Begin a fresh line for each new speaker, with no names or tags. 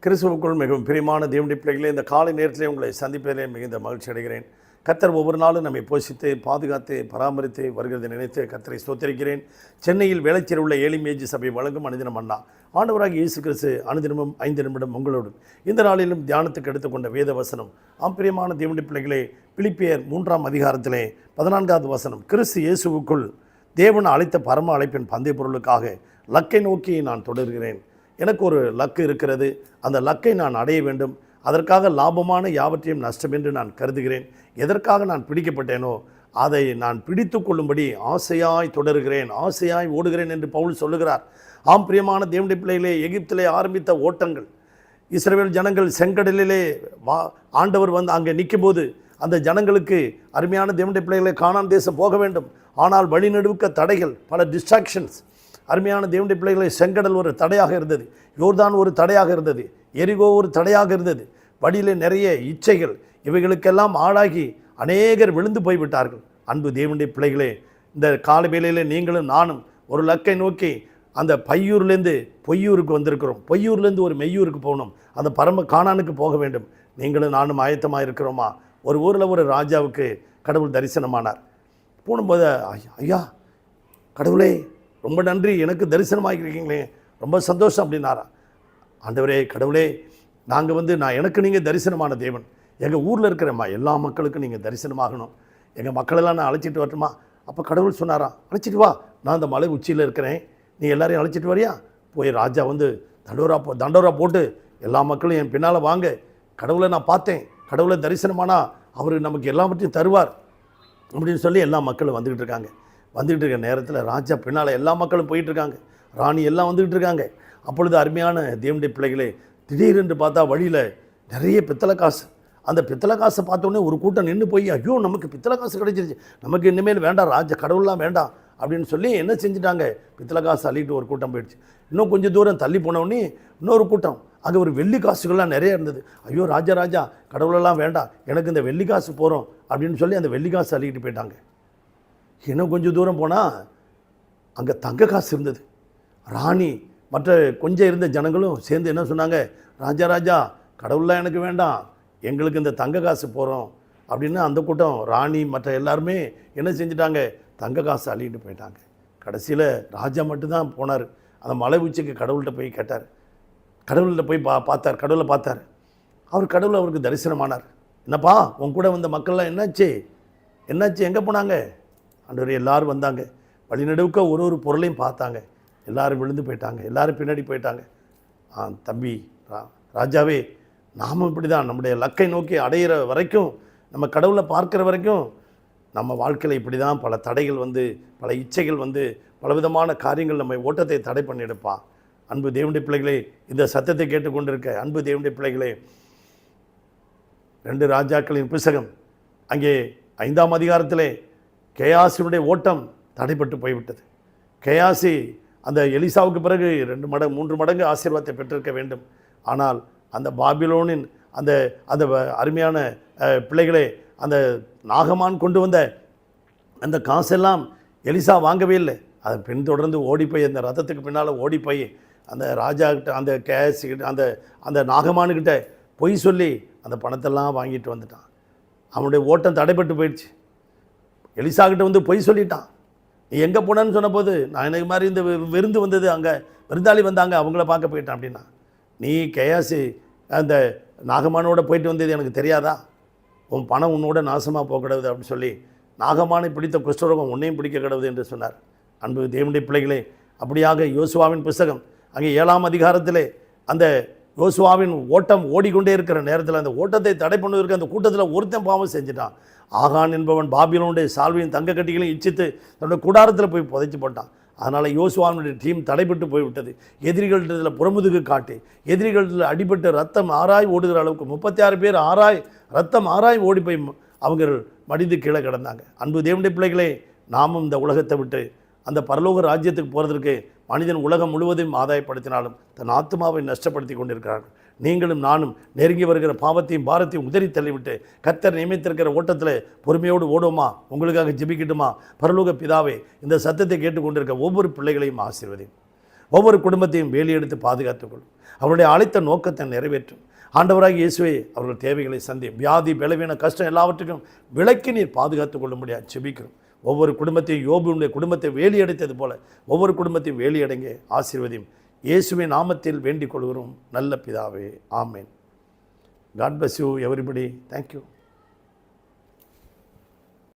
கிறிஸ்துவுக்குள் மிகவும் பிரியமான தேவனுடைய பிள்ளைகளே, இந்த காலை நேரத்திலே உங்களை சந்திப்பதிலே மிகுந்த மகிழ்ச்சி அடைகிறேன். கர்த்தர் ஒவ்வொரு நாளும் நம்மை போஷித்து பாதுகாத்து பராமரித்து வருகிறதை நினைத்து கர்த்தரை ஸ்தோத்திரிக்கிறேன். சென்னையில் வேளச்சேரியில் உள்ள ஏலிமேஜி சபை வழங்கும் அனுதினம் மன்னா ஆண்டவராகிய இயேசு கிறிஸ்து அனுதினமும் 5 நிமிடம் உங்களோடும் இந்த நாளிலும் தியானத்துக்கு எடுத்துக்கொண்ட வேத வசனம் பிரியமான தேவனுடைய பிள்ளைகளே, பிலிப்பியர் 3ஆம் அதிகாரத்திலே 14வது வசனம். கிறிஸ்து இயேசுவுக்குள் தேவன் அழைத்த பரம அழைப்பின் பந்தய பொருளுக்காக லக்கை நோக்கி நான் தொடர்கிறேன். எனக்கு ஒரு லக்கு இருக்கிறது. அந்த லக்கை நான் அடைய வேண்டும். அதற்காக லாபமான யாவற்றையும் நஷ்டம் என்று நான் கருதுகிறேன். எதற்காக நான் பிடிக்கப்பட்டேனோ அதை நான் பிடித்து கொள்ளும்படி ஆசையாய் தொடர்கிறேன், ஆசையாய் ஓடுகிறேன் என்று பவுல் சொல்லுகிறார். பிரியமான தேவனுடைய பிள்ளைகளே, எகிப்திலே ஆரம்பித்த ஓட்டங்கள், இஸ்ரவேல் ஜனங்கள் செங்கடலிலே ஆண்டவர் வந்து அங்கே நிற்கும்போது அந்த ஜனங்களுக்கு அருமையான தேவனுடைய பிள்ளைகளை கானான் தேசம் போக வேண்டும். ஆனால் வழிநடுக்க தடைகள், பல டிஸ்ட்ராக்ஷன்ஸ். அருமையான தேவனுடைய பிள்ளைகளை, செங்கடல் ஒரு தடையாக இருந்தது, யோர்தான் ஒரு தடையாக இருந்தது, எரிகோ ஒரு தடையாக இருந்தது, வழியில் நிறைய இச்சைகள், இவைகளுக்கெல்லாம் ஆளாகி அநேகர் விழுந்து போய்விட்டார்கள். அன்பு தேவனுடைய பிள்ளைகளே, இந்த கால வேளையில் நீங்களும் நானும் ஒரு லக்கை நோக்கி அந்த பையூர்லேருந்து பொய்யூருக்கு வந்திருக்கிறோம். பொய்யூர்லேருந்து ஒரு மெய்யூருக்கு போகணும், அந்த பரம கானானுக்கு போக வேண்டும். நீங்களும் நானும் ஆயத்தமாக இருக்கிறோமா? ஒரு ஊரில் ஒரு ராஜாவுக்கு கடவுள் தரிசனமானார். போகும்போது, ஐயா கடவுளே ரொம்ப நன்றி, எனக்கு தரிசனமாகிருக்கீங்களே, ரொம்ப சந்தோஷம் அப்படின்னாரா. ஆண்டவரே கடவுளே, நாங்கள் எனக்கு நீங்கள் தரிசனமான தேவன், எங்கள் ஊரில் இருக்கிறம்மா எல்லா மக்களுக்கும் நீங்கள் தரிசனமாகணும், எங்கள் மக்களெல்லாம் நான் அழைச்சிட்டு வரட்டுமா? அப்போ கடவுள் சொன்னாரா, அழைச்சிட்டு வா, நான் அந்த மலை உச்சியில் இருக்கிறேன், நீ எல்லாரையும் அழைச்சிட்டு வரியா? போய் ராஜா தண்டோரா போட்டு எல்லா மக்களும் என் பின்னால் வாங்க, கடவுளை நான் பார்த்தேன், கடவுளை தரிசனமானா அவர் நமக்கு எல்லாவற்றையும் தருவார் அப்படின்னு சொல்லி எல்லா மக்களும் வந்துக்கிட்டு இருக்காங்க. வந்துக்கிட்டு இருக்க நேரத்தில் ராஜா பின்னால் எல்லா மக்களும் போயிட்டுருக்காங்க, ராணி எல்லாம் வந்துக்கிட்டு இருக்காங்க. அப்பொழுது அருமையான தேவனுடைய பிள்ளைகளே, திடீரென்று பார்த்தா வழியில் நிறைய பித்தளை காசு. அந்த பித்தளை காசை பார்த்தோன்னே ஒரு கூட்டம் நின்று போய், ஐயோ நமக்கு பித்தளை காசு கிடைச்சிருச்சு, நமக்கு இனிமேல் வேண்டாம், ராஜா கடவுள்லாம் வேண்டாம் அப்படின்னு சொல்லி என்ன செஞ்சுட்டாங்க, பித்தளை காசு அள்ளிட்டு ஒரு கூட்டம் போயிடுச்சு. இன்னும் கொஞ்சம் தூரம் தள்ளி போனோடனே இன்னொரு கூட்டம், அங்கே ஒரு வெள்ளி காசுகள்லாம் நிறைய இருந்தது. ஐயோ ராஜா கடவுளெல்லாம் வேண்டாம், எனக்கு இந்த வெள்ளி காசு போகிறோம் அப்படின்னு சொல்லி அந்த வெள்ளி காசு அள்ளிக்கிட்டு போயிட்டாங்க. இன்னும் கொஞ்சம் தூரம் போனால் அங்கே தங்க காசு இருந்தது. ராணி மற்ற கொஞ்சம் இருந்த ஜனங்களும் சேர்ந்து என்ன சொன்னாங்க, ராஜா கடவுள்லாம் எனக்கு வேண்டாம், எங்களுக்கு இந்த தங்க காசு போகிறோம் அப்படின்னு அந்த கூட்டம், ராணி மற்ற எல்லாருமே என்ன செஞ்சிட்டாங்க, தங்க காசு அள்ளிட்டு போயிட்டாங்க. கடைசியில் ராஜா மட்டும்தான் போனார். அந்த மலை உச்சிக்கு கடவுள்கிட்ட போய் கேட்டார், கடவுள்கிட்ட போய் பார்த்தார், கடவுளை பார்த்தார். கடவுள் அவருக்கு தரிசனமானார். என்னப்பா உன் கூட வந்த மக்கள்லாம் என்னாச்சு, எங்கே போனாங்க? ஆண்டவரே எல்லாரும் வந்தாங்க, வழிநடுவுக்க ஒரு பொருளையும் பார்த்தாங்க, எல்லாரும் விழுந்து போயிட்டாங்க, எல்லாரும் பின்னாடி போயிட்டாங்க. தம்பி ராஜாவே, நாமும் இப்படி தான் நம்முடைய லக்கை நோக்கி அடையிற வரைக்கும், நம்ம கடவுளை பார்க்குற வரைக்கும் நம்ம வாழ்க்கையில் இப்படி தான் பல தடைகள் பல இச்சைகள் பலவிதமான காரியங்கள் நம்ம ஓட்டத்தை தடை பண்ணிடுப்பா. அன்பு தேவனுடைய பிள்ளைகளே, இந்த சத்தத்தை கேட்டுக்கொண்டிருக்க அன்பு தேவனுடைய பிள்ளைகளே, 2 ராஜாக்களின் புத்தகம் அங்கே 5ஆம் அதிகாரத்திலே கேயாசினுடைய ஓட்டம் தடைப்பட்டு போய்விட்டது. கேயாசி அந்த எலிசாவுக்கு பிறகு 2 மடங்கு 3 மடங்கு ஆசீர்வாதத்தை பெற்றிருக்க வேண்டும். ஆனால் அந்த பாபிலோனின் அந்த அந்த அருமையான பிள்ளைகளே, அந்த நாகமான் கொண்டு வந்த அந்த காசெல்லாம் எலிசா வாங்கவே இல்லை. அதை பின்தொடர்ந்து ஓடிப்போய் அந்த ரதத்துக்கு பின்னால் ஓடிப்போய் அந்த ராஜாக்கிட்ட, அந்த கேஸுக்கிட்ட, அந்த நாகமானுக்கிட்ட பொய் சொல்லி அந்த பணத்தெல்லாம் வாங்கிட்டு வந்துட்டான். அவனுடைய ஓட்டம் தடைப்பட்டு போயிடுச்சு. எலிசாக்கிட்ட பொய் சொல்லிட்டான். நீ எங்கே போனேன்னு சொன்னபோது, நான் எனக்கு மாதிரி இந்த விருந்து வந்தது, அங்கே விருந்தாளி வந்தாங்க, அவங்கள பார்க்க போயிட்டான் அப்படின்னா, நீ கேயாசி அந்த நாகமானோட போயிட்டு வந்தது எனக்கு தெரியாதா? உன் பணம் உன்னோட நாசமாக போக கிடவுது அப்படின்னு சொல்லி, நாகமானை பிடித்த குஷ்டரோகம் உன்னையும் பிடிக்க கிடவுது என்று சொன்னார். அன்பு தேவனுடைய பிள்ளைகளே, அப்படியாக யோசுவாவின் புத்தகம் அங்கே 7ஆம் அதிகாரத்திலே அந்த யோசுவாவின் ஓட்டம் ஓடிக்கொண்டே இருக்கிற நேரத்தில் அந்த ஓட்டத்தை தடை பண்ணுவதற்கு அந்த கூட்டத்தில் ஒருத்தன் பாவம் செஞ்சுட்டான். ஆகான் என்பவன் பாபிலோனுடைய சால்வையும் தங்க கட்டிகளையும் இச்சித்து தன்னுடைய கூடாரத்தில் போய் புதைச்சி போட்டான். அதனால் யோசுவாவினுடைய டீம் தடைப்பட்டு போய்விட்டது. எதிரிகளிடத்தில் புறமுதுகு காட்டி, எதிரிகளில் அடிபட்டு ரத்தம் ஆராய் ஓடுகிற அளவுக்கு 36 பேர் ரத்தம் ஆராய் ஓடி போய் அவங்க மடிந்து கீழே கிடந்தாங்க. அன்பு தேவனுடைய பிள்ளைகளே, நாமும் இந்த உலகத்தை விட்டு அந்த பரலோக ராஜ்யத்துக்கு போகிறதுக்கு மனிதன் உலகம் முழுவதையும் ஆதாயப்படுத்தினாலும் தன் ஆத்மாவை நஷ்டப்படுத்தி கொண்டிருக்கிறார்கள். நீங்களும் நானும் நெருங்கி வருகிற பாவத்தையும் பாரத்தையும் உதறி தள்ளிவிட்டு கர்த்தர் நியமித்திருக்கிற ஓட்டத்தில் பொறுமையோடு ஓடுவோமா? உங்களுக்காக ஜெபிக்கட்டுமா? பரலோக பிதாவே, இந்த சத்தத்தை கேட்டுக்கொண்டிருக்க ஒவ்வொரு பிள்ளைகளையும் ஆசீர்வதியும். ஒவ்வொரு குடும்பத்தையும் வேலியெடுத்து பாதுகாத்துக்கொள்ளும். அவருடைய அழைத்த நோக்கத்தை நிறைவேற்றும். ஆண்டவராக இயேசுவே அவர்கள் தேவைகளை வியாதி, பலவீன, கஷ்டம் எல்லாவற்றுக்கும் விலக்கி நீர் பாதுகாத்துக் கொள்ள முடியாது செபிக்கிறோம். ஒவ்வொரு குடும்பத்தையும் யோபுடைய குடும்பத்தை வேலியடைத்தது போல ஒவ்வொரு குடும்பத்தையும் வேலியடைங்க ஆசீர்வதியும். இயேசுவின் நாமத்தில் வேண்டிக் கொள்கிறோம் நல்ல பிதாவே, ஆமேன். God bless you everybody. Thank you.